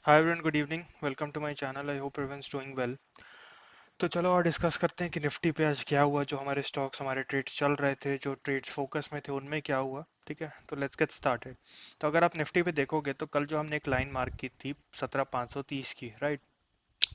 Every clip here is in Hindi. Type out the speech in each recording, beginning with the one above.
Hi everyone, good evening. Welcome to my channel. I hope everyone's doing well. तो चलो और डिस्कस करते हैं कि निफ्टी पे आज क्या हुआ, जो हमारे स्टॉक्स, हमारे ट्रेड्स चल रहे थे, जो ट्रेड्स फोकस में थे, उनमें क्या हुआ। ठीक है, तो लेट्स गेट स्टार्टेड। तो अगर आप निफ्टी पे देखोगे तो कल जो हमने एक लाइन मार्क की थी 17,530 की, राइट।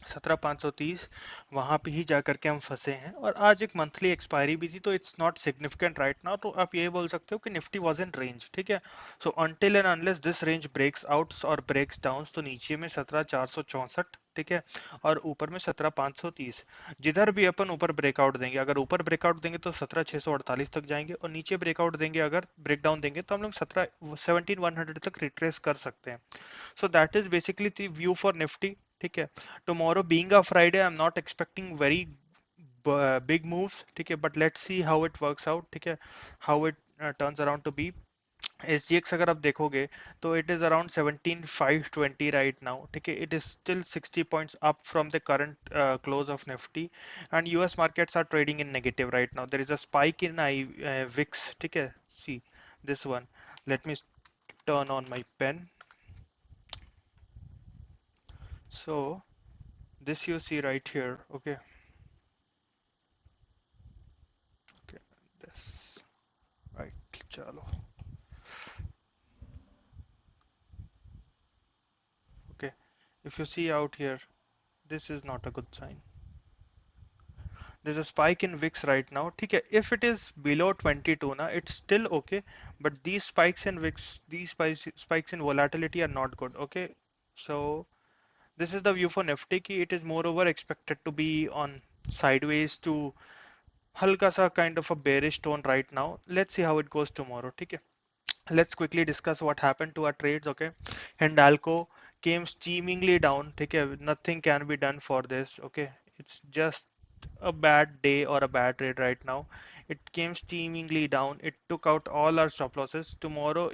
17,530, वहां पे ही जा करके हम फंसे हैं। और आज एक मंथली एक्सपायरी भी थी, तो it's not significant right now. तो आप ये बोल सकते हो कि निफ्टी वाज इन रेंज। ठीक है, so until and unless this range breaks out और ब्रेक्स डाउन, तो नीचे में 17,464, ठीक है, और ऊपर में 17,530। जिधर भी अपन ऊपर ब्रेकआउट देंगे, अगर ऊपर ब्रेकआउट देंगे तो 17,648 तक जाएंगे, और नीचे ब्रेकआउट देंगे, अगर ब्रेकडाउन देंगे तो हम लोग 17,100 तक रिट्रेस कर सकते हैं। So that is basically the view for Nifty. ठीक है, tomorrow being a Friday, I'm not expecting very big moves. ठीक है, but let's see how it works out. ठीक है, how it turns around to be. SGX अगर आप देखोगे तो it is around 17,520 right now. ठीक है, it is still 60 points up from the current close of Nifty, and US markets are trading in negative right now. There is a spike in VIX. ठीक है, see this one. Let me turn on my pen. So this you see right here. Okay, okay, this right. Chalo. Okay, if you see out here, this is not a good sign. There's a spike in VIX right now. Okay, if it is below 22 na, it's still okay, but these spikes in VIX, these spikes in volatility are not good. Okay, so this is the view for Nifty ki it is moreover expected to be on sideways to halka sa kind of a bearish tone right now. Let's see how it goes tomorrow. Okay, let's quickly discuss what happened to our trades. Okay, Hindalco came steamingly down. Okay, nothing can be done for this. Okay, it's just a bad day or a bad trade right now. It came steamingly down. It took out all our stop losses.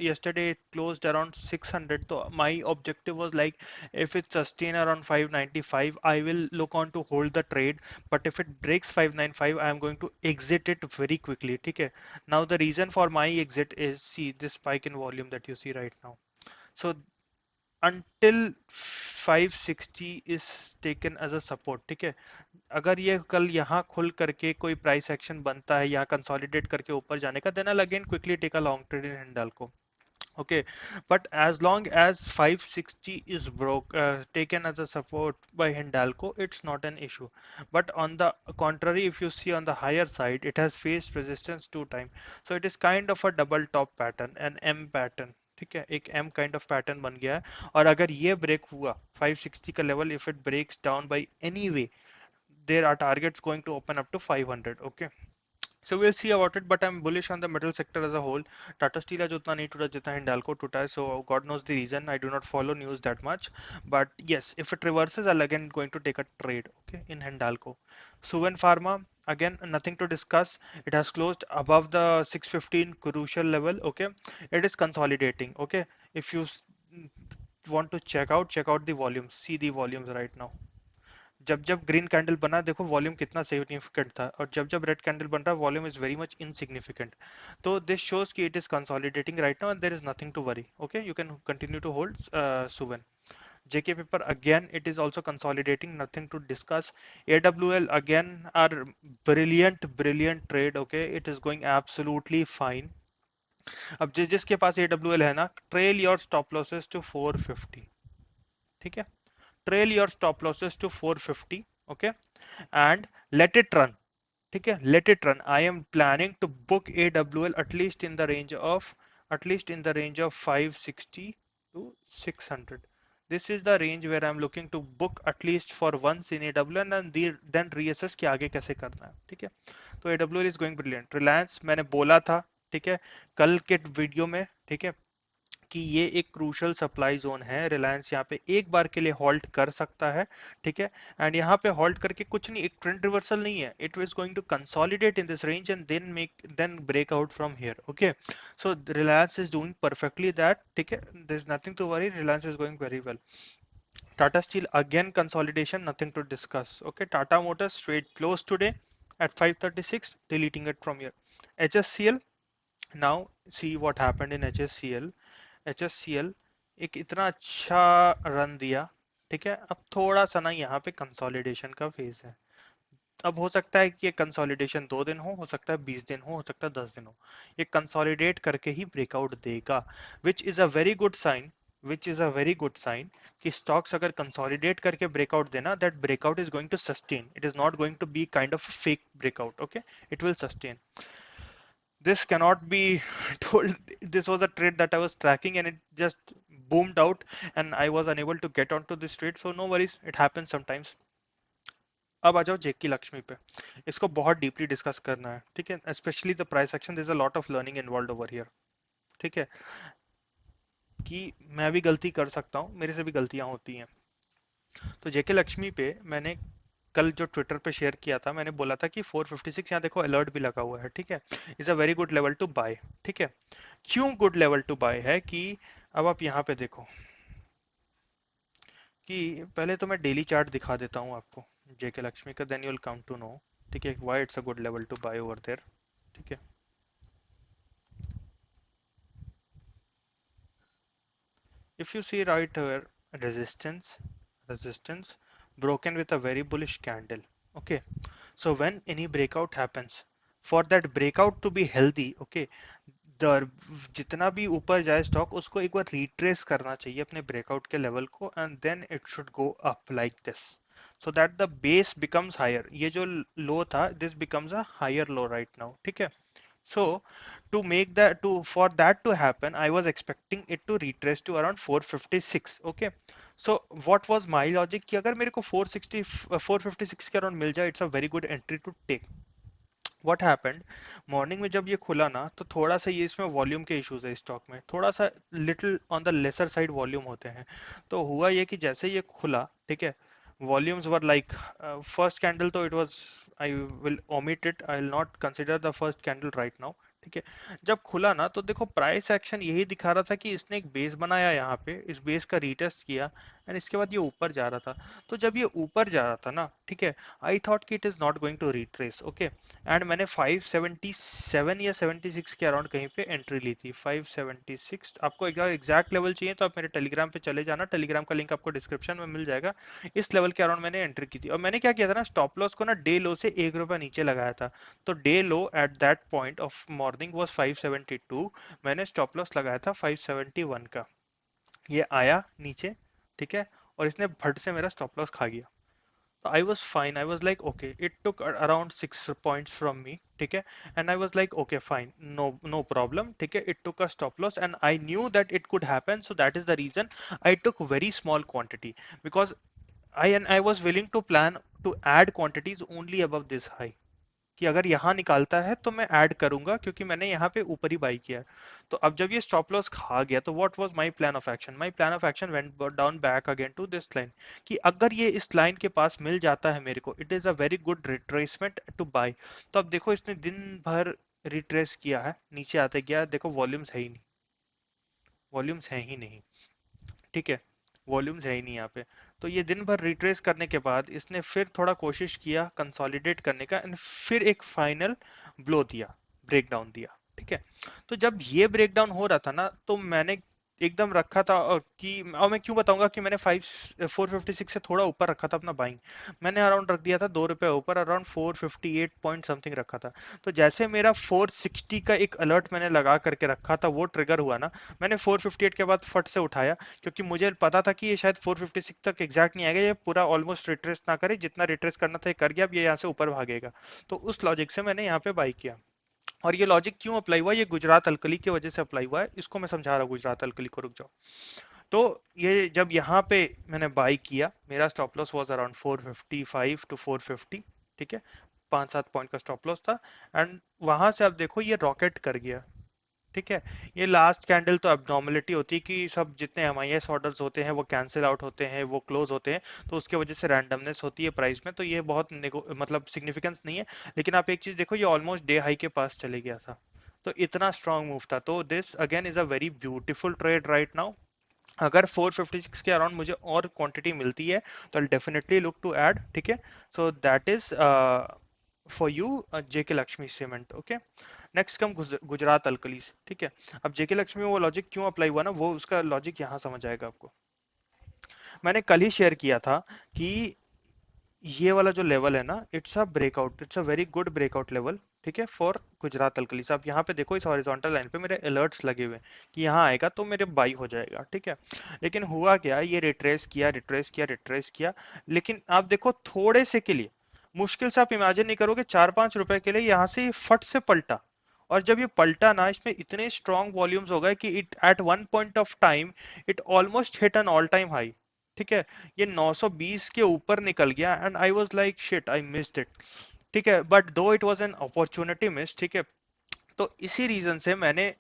Yesterday it closed around 600. So my objective was like, if it sustain around 595, I will look on to hold the trade. But if it breaks 595, I am going to exit it very quickly. Okay. Now the reason for my exit is, see this spike in volume that you see right now. So until 560 is taken as a support. ठीक है, अगर ये कल यहाँ खुल करके कोई प्राइस एक्शन बनता है, यहाँ कंसोलिडेट करके ऊपर जाने का, then I'll again quickly take a long trade in Hindalco. Okay, but as long as 560 is taken as a support by Hindalco, it's not an issue. But on the contrary, if you see on the higher side, it has faced resistance 2 times. So it is kind of a double top pattern, an M pattern. ठीक है, एक M kind of pattern बन गया है। और अगर ये ब्रेक हुआ 560 का level, if it breaks down by any way, there are targets going to open up to 500. Okay, so we'll see about it, but I'm bullish on the metal sector as a whole. Tata Steel आज उतना नहीं टूटा जितना Hindalco टूटा है, so God knows the reason. I do not follow news that much, but yes, if it reverses, I'll again going to take a trade. Okay, in Hindalco. Suven Pharma, again nothing to discuss. It has closed above the 615 crucial level. Okay, it is consolidating. Okay, if you want to check out the volumes. See the volumes right now. जब जब ग्रीन कैंडल बना, देखो वॉल्यूम कितना सिग्निफिकेंट था, और जब जब रेड कैंडल बन रहा है, volume is very much insignificant. तो दिस शोज कि it is consolidating right now and there is nothing to worry. Okay, you can continue to hold Suven. JK Paper, again it is also consolidating, nothing to discuss. AWL, again are brilliant trade. Okay, it is going absolutely fine. अब जिसके पास AWL है ना, trail your stop losses to 450। ठीक है, trail your stop losses to 450. Okay, and let it run. ठीक है, let it run. I am planning to book AWL at least in the range of 560 to 600. This is the range where I'm looking to book at least for once in AWL, and then reassess कि आगे कैसे करना है। ठीक है, तो AWL is going brilliant. Reliance मैंने बोला था, ठीक है, कल के वीडियो में, ठीक है, कि ये एक क्रूशल सप्लाई जोन है। रिलायंस यहाँ पे एक बार के लिए हॉल्ट कर सकता है। ठीक है, एंड यहाँ पे हॉल्ट करके कुछ नहीं, एक ट्रेंड रिवर्सल नहीं है, it is going to consolidate in this range and then break out from here. Okay, so Reliance is doing perfectly that. ठीक है, there is nothing to worry, Reliance is going very well. Tata Steel, again consolidation, nothing to discuss. Okay, Tata Motors straight close today at 536, deleting it from here. HSCL, now see what happened in HSCL. HSCL एक इतना अच्छा रन दिया, ठीक है, अब थोड़ा सा ना यहाँ पे कंसोलिडेशन का फेज है। अब हो सकता है कि ये कंसोलिडेशन 2 दिन हो सकता है 20 दिन हो सकता है 10 दिन हो। ये कंसोलिडेट करके ही ब्रेकआउट देगा, which is a very good sign. Which is a very good sign कि स्टॉक्स अगर कंसोलिडेट करके ब्रेकआउट देना, that breakout is going to sustain, it is not going to be kind of fake breakout, okay, it will sustain. This cannot be told. This was a trade that I was tracking and it just boomed out and I was unable to get onto this trade, so no worries, it happens sometimes. अब आ जाओ जेकी लक्ष्मी पे। इसको बहुत डीपली डिस्कस करना है, ठीक है, specially the price action, there is a lot of learning involved over here. ठीक है, कि मैं भी गलती कर सकता हूँ, मेरे से भी गलतियां होती हैं। तो जेके लक्ष्मी पे मैंने कल जो ट्विटर पे शेयर किया था, मैंने बोला था कि 456, यहाँ देखो अलर्ट भी लगा हुआ है, ठीक है, is a very good level to buy. ठीक है, क्यों गुड लेवल टू बाय है कि अब आप यहाँ पे देखो कि पहले तो मैं डेली चार्ट दिखा देता हूँ आपको जेके लक्ष्मी का, then you will come to know, ठीक है, why it's a good level to buy over there. ठीक है, if you see right here, resistance, resistance broken with a very bullish candle. Okay, so when any breakout happens, for that breakout to be healthy, okay, the जितना भी ऊपर जाए स्टॉक उसको एक बार रिट्रेस करना चाहिए अपने ब्रेकआउट के लेवल को, and then it should go up like this, so that the base becomes higher. ये जो लो था, this becomes a higher low right now. ठीक है, so to make that to for that to happen, I was expecting it to retrace to around 456. Okay, so what was my logic कि अगर मेरे को 460 456 के अराउंड मिल जाए, it's a very good entry to take. What happened, morning में जब ये खुला ना, तो थोड़ा सा ये इसमें वॉल्यूम के इश्यूज है स्टॉक में, थोड़ा सा little on the lesser side volume होते हैं। तो हुआ ये कि जैसे ये खुला, ठीक है, volumes were like, first candle तो it was, I will omit it, I will not consider the first candle right now. ठीक है, जब खुला ना तो देखो प्राइस एक्शन यही दिखा रहा था कि इसने एक बेस बनाया यहाँ पे, इस बेस का रीटेस्ट किया एंड इसके बाद ये ऊपर जा रहा था। तो जब ये ऊपर जा रहा था ना, ठीक है, आई थॉट कि it is not going to retrace, okay, and मैंने 577 या 76 के अराउंड कहीं पे एंट्री ली थी, 576। आपको एग्जैक्ट लेवल चाहिए तो आप मेरे टेलीग्राम पे चले जाना, टेलीग्राम का लिंक आपको डिस्क्रिप्शन में मिल जाएगा। इस लेवल के अराउंड मैंने एंट्री की थी, और मैंने क्या किया था ना, स्टॉप लॉस को ना डे लो से 1 रुपया नीचे लगाया था। तो day low at that point of morning was 572, मैंने स्टॉप लॉस लगाया था 571 का। ये आया नीचे, ठीक है, और इसने फट से मेरा स्टॉप लॉस खा गया। So I was fine. I was like, okay, it took around 6 points from me, ठीक है, and I was like, okay, fine, no problem, ठीक है, it took a stop loss and I knew that it could happen, so that is the reason I took very small quantity, because I was willing to plan to add quantities only above this high, कि अगर यहाँ निकालता है तो मैं ऐड करूंगा, क्योंकि मैंने यहाँ पे ऊपर ही बाई किया है। तो अब जब ये स्टॉप लॉस खा गया, तो what was my plan of action, my plan of action went down back again to this line, कि अगर ये इस लाइन के पास मिल जाता है मेरे को, it is a very good retracement to buy. तो अब देखो इसने दिन भर रिट्रेस किया है, नीचे आते गया, देखो वॉल्यूम्स है ही नहीं, वॉल्यूम्स है ही नहीं, ठीक है, वॉल्यूम्स है ही नहीं यहाँ पे। तो ये दिन भर रिट्रेस करने के बाद इसने फिर थोड़ा कोशिश किया कंसोलिडेट करने का, एंड फिर एक फाइनल ब्लो दिया, ब्रेक डाउन दिया। ठीक है, तो जब ये ब्रेक डाउन हो रहा था ना, तो मैंने एकदम रखा था, कि और मैं क्यों बताऊंगा कि मैंने 456 से थोड़ा ऊपर रखा था अपना बाइंग। मैंने अराउंड रख दिया था 2 रुपए ऊपर, अराउंड 458 पॉइंट समथिंग रखा था। तो जैसे मेरा 460 का एक अलर्ट मैंने लगा करके रखा था, वो ट्रिगर हुआ ना, मैंने 458 के बाद फट से उठाया, क्योंकि मुझे पता था कि ये शायद 456 तक एग्जैक्ट नहीं आएगा, ये पूरा ऑलमोस्ट रिट्रेस ना करे, जितना रिट्रेस करना था ये कर गया, अब ये यहाँ से ऊपर भागेगा। तो उस लॉजिक से मैंने यहाँ पे बाई किया। और ये लॉजिक क्यों अप्लाई हुआ, ये गुजरात अल्कली की वजह से अप्लाई हुआ है, इसको मैं समझा रहा हूँ गुजरात अल्कली को, रुक जाओ। तो ये जब यहाँ पे मैंने बाई किया, मेरा stop loss was around 455 to 450, ठीक है, 5-7 पॉइंट का स्टॉप लॉस था, एंड वहां से अब देखो ये रॉकेट कर गया। ठीक है, ये लास्ट कैंडल तो एबनॉर्मलिटी होती है कि सब जितने एमआईएस ऑर्डर्स होते हैं वो कैंसिल आउट होते हैं, वो क्लोज होते हैं, तो उसके वजह से रैंडमनेस होती है प्राइस में, तो ये बहुत मतलब सिग्निफिकेंस नहीं है। लेकिन आप एक चीज देखो, ये ऑलमोस्ट डे हाई के पास चले गया था, तो इतना स्ट्रांग मूव था। तो this again is a very beautiful trade right now. अगर 456 के अराउंड मुझे और क्वांटिटी मिलती है, तो I definitely look to add. ठीक है, so that is for you JK Lakshmi cement. Okay, next come Gujarat alkalies. ठीक है, अब जेके लक्ष्मी में वो लॉजिक क्यों अप्लाई हुआ ना, वो उसका लॉजिक यहाँ समझ आएगा आपको। मैंने कल ही शेयर किया था कि ये वाला जो लेवल है ना, it's a breakout, it's a very good breakout level, ठीक है, फॉर गुजरात अल्कली। आप यहाँ पे देखो, इस हॉरिजॉन्टल लाइन पे मेरे अलर्ट्स लगे हुए हैं कि यहाँ आएगा तो मेरे बाई हो जाएगा, ठीक है। लेकिन हुआ क्या, ये रिट्रेस किया, रिट्रेस किया, रिट्रेस किया, लेकिन आप देखो थोड़े से के लिए, मुश्किल से आप इमेजिन नहीं करोगे, 4-5 रुपए के लिए यहाँ से ये फट से पलटा। और जब ये पलटा ना, इसमें इतने स्ट्रॉन्ग वॉल्यूम्स हो गए कि it at one point of time it almost hit an all time high, ठीक है। ये 920 के ऊपर निकल गया and I was like shit, I missed it, ठीक है। But though it was an opportunity miss, ठीक है। तो इसी रीजन से मैंने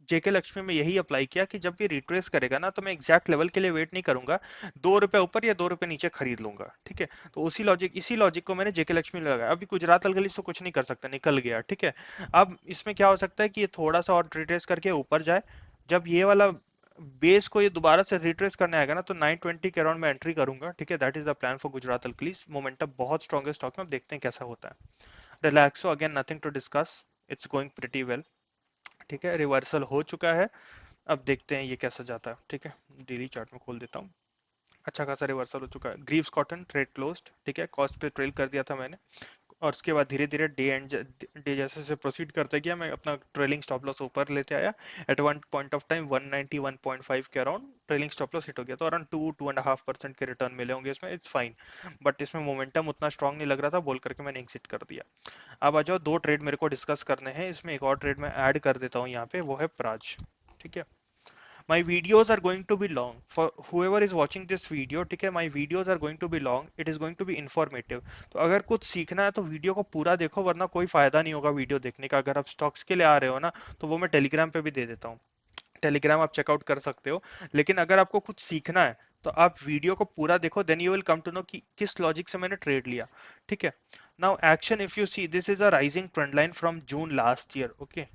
जेके लक्ष्मी में यही अप्लाई किया कि जब ये रिट्रेस करेगा ना, तो मैं एग्जैक्ट लेवल के लिए वेट नहीं करूंगा, 2 रुपए ऊपर या 2 रुपए नीचे खरीद लूंगा, ठीक है। तो इसी लॉजिक को मैंने जेके लक्ष्मी में लगाया। अभी गुजरात अलगली तो कुछ नहीं कर सकता, निकल गया, ठीक है। अब इसमें क्या हो सकता है कि ये थोड़ा सा और रिट्रेस करके ऊपर जाए। जब ये वाला बेस को ये दोबारा से रिट्रेस करने आएगा ना, तो 920 के अराउंड में एंट्री करूंगा, ठीक है। That is the plan for Gujarat alkalies. Momentum बहुत स्ट्रॉन्ग है स्टॉक में, अब देखते हैं कैसा होता है। Relaxo again nothing to discuss, it's going pretty well, ठीक है। रिवर्सल हो चुका है, अब देखते हैं ये कैसा जाता है, ठीक है। डेली चार्ट में खोल देता हूँ। अच्छा खासा रिवर्सल हो चुका है। ग्रीव्स कॉटन ट्रेड क्लोज्ड, ठीक है, कॉस्ट पे ट्रेल कर दिया था मैंने। और उसके बाद धीरे धीरे डे जैसे जैसे प्रोसीड करते गया, मैं अपना ट्रेलिंग स्टॉप लॉस ऊपर लेते आया। At one point of time 191.5 के around trailing stop loss hit हो गया, तो अराउंड 2-2.5% के रिटर्न मिले होंगे इसमें, इट्स फाइन। बट इसमें मोमेंटम उतना स्ट्रांग नहीं लग रहा था, बोल करके मैंने एग्जिट कर दिया। अब आ जाओ, दो ट्रेड मेरे को डिस्कस करने हैं, इसमें एक और ट्रेड मैं ऐड कर देता हूँ यहाँ पे, वो है प्राज, ठीक है। My videos are going to be long for whoever is watching this video, ठीक है। My videos are going to be long, it is going to be informative। तो अगर कुछ सीखना है तो वीडियो को पूरा देखो, वरना कोई फायदा नहीं होगा वीडियो देखने का। अगर आप स्टॉक्स के लिए आ रहे हो ना, तो वो मैं टेलीग्राम पे भी दे देता हूँ, टेलीग्राम आप चेकआउट कर सकते हो। लेकिन अगर आपको कुछ सीखना है तो आप वीडियो को पूरा देखो, then you will come to know कि किस लॉजिक से मैंने ट्रेड लिया, ठीक है। Now action, if you see, this is a rising trend line from June last year, okay.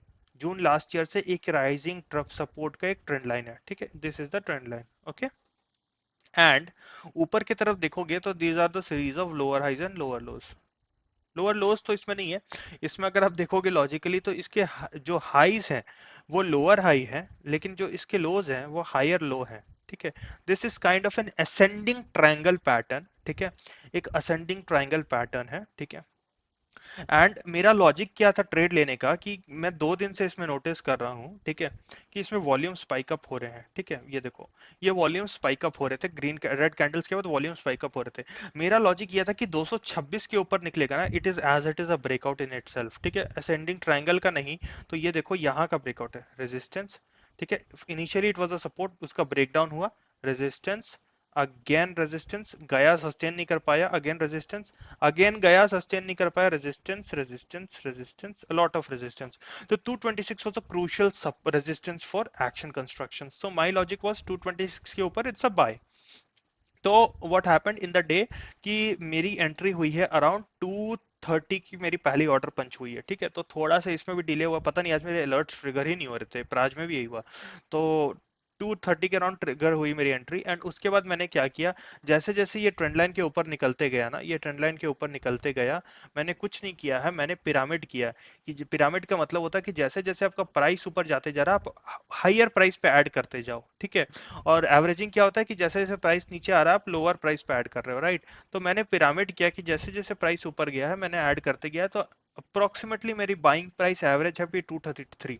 June last year से एक राइजिंग ट्रफ सपोर्ट का एक ट्रेंड लाइन है, ठीक है। This is the trend line, okay. And ऊपर की तरफ देखोगे तो these are the series of lower highs and lower lows. Lower lows तो इसमें नहीं है। इसमें अगर आप देखोगे लॉजिकली, तो इसके जो हाईज हैं वो लोअर हाई है, लेकिन जो इसके लोज हैं वो हायर लो है, ठीक है। This is kind of N ascending triangle pattern, ठीक है। एक असेंडिंग ट्रायंगल पैटर्न है, ठीक है। एंड मेरा लॉजिक क्या था ट्रेड लेने का, कि मैं 2 दिन से इसमें नोटिस कर रहा हूँ, ठीक है, कि इसमें वॉल्यूम स्पाइक अप हो रहे हैं, ठीक है। ये देखो, ये वॉल्यूम स्पाइक अप हो रहे थे, ग्रीन रेड कैंडल्स के बाद वॉल्यूम स्पाइक अप हो रहे थे। मेरा लॉजिक ये था कि 226 के ऊपर निकलेगा ना, it is a breakout in itself, ठीक है। असेंडिंग ट्राइंगल का नहीं, तो ये देखो यहाँ का ब्रेकआउट है, रेजिस्टेंस, ठीक है। Initially it was a support, उसका ब्रेकडाउन हुआ, रेजिस्टेंस, अगेन रेजिस्टेंस गया, सस्टेन नहीं कर पाया, अगेन रेजिस्टेंस, अगेन गया, सस्टेन नहीं कर पाया, resistance, resistance, resistance, a lot of resistance। तो 226 was a crucial sub resistance for action construction, so my logic was 226 के ऊपर it's a buy। तो what happened in the day, कि मेरी एंट्री हुई है अराउंड 2:30 की, मेरी पहली ऑर्डर पंच हुई है, ठीक है। तो थोड़ा सा इसमें भी डिले हुआ, पता नहीं आज मेरे अलर्ट्स ट्रिगर ही नहीं हो रहे थे, प्राज में भी यही हुआ। तो 2:30 के अराउंड ट्रिगर हुई मेरी एंट्री, एंड उसके बाद मैंने क्या किया, जैसे जैसे ये ट्रेंड लाइन के ऊपर निकलते गया ना, ये ट्रेंड लाइन के ऊपर निकलते गया, मैंने कुछ नहीं किया है, मैंने पिरामिड किया। कि पिरामिड का मतलब होता है कि जैसे जैसे आपका प्राइस ऊपर जाते जा रहा है, आप हायर प्राइस पे ऐड करते जाओ, ठीक है। और एवरेजिंग क्या होता है कि जैसे जैसे प्राइस नीचे आ रहा है, आप लोअर प्राइस पे ऐड कर रहे हो, राइट। तो मैंने पिरामिड किया कि जैसे जैसे प्राइस ऊपर गया है, मैंने ऐड करते गया, तो अप्रोक्सीमेटली मेरी बाइंग प्राइस एवरेज है 233,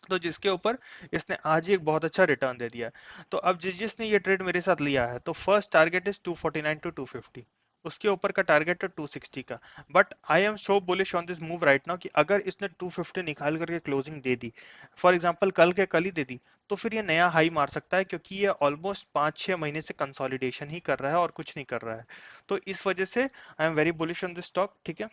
तो जिसके ऊपर इसने आज ही एक बहुत अच्छा रिटर्न दे दिया है। तो अब जिसने ये ट्रेड मेरे साथ लिया है, तो फर्स्ट टारगेट इज 249 टू 250, उसके ऊपर का टारगेट है 260 का। But I am so bullish on this move right now, कि अगर इसने 250 निकाल करके closing they the, for example कल के कल ही दे दी, तो फिर ये नया हाई मार सकता है, क्योंकि ये ऑलमोस्ट 5-6 महीने से कंसोलिडेशन ही कर रहा है और कुछ नहीं कर रहा है। तो इस वजह से I am very bullish on this stock, ठीक है।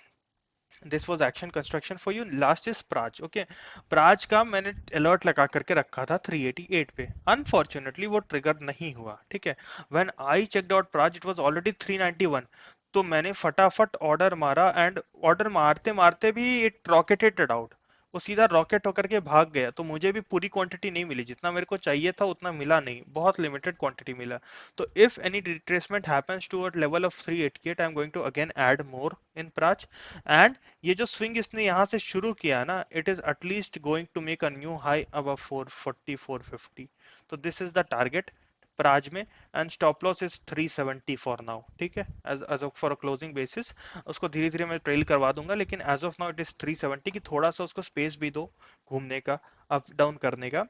This was action construction for you. Last is Praj, okay. Praj का मैंने अलर्ट लगा करके रखा था 388 पे, अनफॉर्चुनेटली वो ट्रिगर नहीं हुआ, ठीक है। When I checked out Praj, it was already 391। तो मैंने फटाफट ऑर्डर मारा, एंड ऑर्डर मारते मारते भी इट रॉकेटेड आउट, वो सीधा रॉकेट होकर के भाग गया। तो मुझे भी पूरी क्वांटिटी नहीं मिली, जितना मेरे को चाहिए था उतना मिला नहीं, बहुत लिमिटेड क्वांटिटी मिला। तो if any retracement happens to a level of 388, I am going to again add more in Praj. And ये जो स्विंग इसने यहाँ से शुरू किया ना, it is at least going to make a new high अब 440 450। तो this is the target, Praj में, and stop loss is 370 for now, ठीक है, as of for a closing basis. उसको धीरे धीरे मैं ट्रेल करवा दूंगा, लेकिन as of now it is 370 की, थोड़ा सा उसको स्पेस भी दो घूमने का, अप डाउन करने का।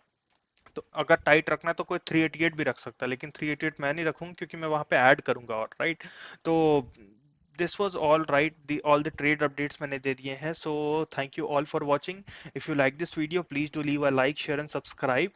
तो अगर टाइट रखना है तो कोई 388 भी रख सकता है, लेकिन 388 मैं नहीं रखूंगा क्योंकि मैं वहां पे ऐड करूंगा, और राइट। तो this was all right, the all the trade updates मैंने दे दिए हैं। So thank you all for watching. If you like this video please do leave a like, share and subscribe.